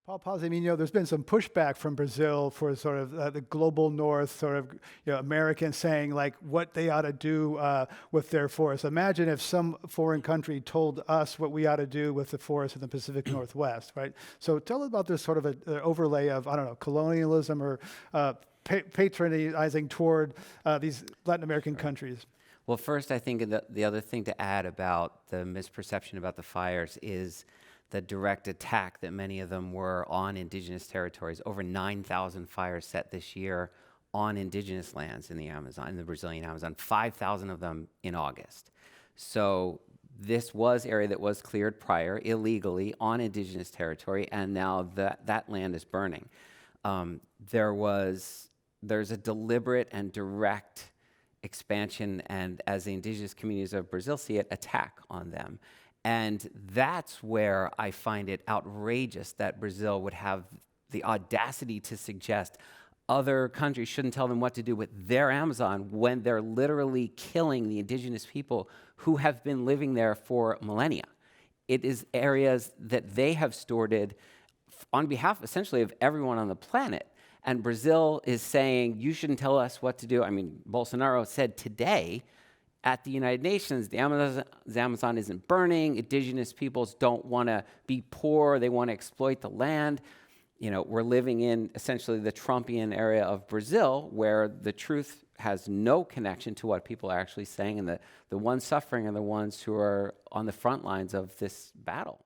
Paul Paz, I mean, there's been some pushback from Brazil for sort of the global north, sort of, Americans saying like what they ought to do with their forests. Imagine if some foreign country told us what we ought to do with the forests in the Pacific Northwest, right? So tell us about this sort of an overlay of, I don't know, colonialism or patronizing toward these Latin American countries. Well, first, I think the other thing to add about the misperception about the fires is the direct attack that many of them were on indigenous territories. Over 9,000 fires set this year on indigenous lands in the Amazon, in the Brazilian Amazon, 5,000 of them in August. So this was area that was cleared prior illegally on indigenous territory, and now that land is burning. There's a deliberate and direct expansion, and as the indigenous communities of Brazil see it, attack on them. And that's where I find it outrageous that Brazil would have the audacity to suggest other countries shouldn't tell them what to do with their Amazon when they're literally killing the indigenous people who have been living there for millennia. It is areas that they have stewarded on behalf, essentially, of everyone on the planet. And Brazil is saying, you shouldn't tell us what to do. I mean, Bolsonaro said today at the United Nations, the Amazon isn't burning. Indigenous peoples don't want to be poor. They want to exploit the land. We're living in essentially the Trumpian era of Brazil, where the truth has no connection to what people are actually saying, and the ones suffering are the ones who are on the front lines of this battle.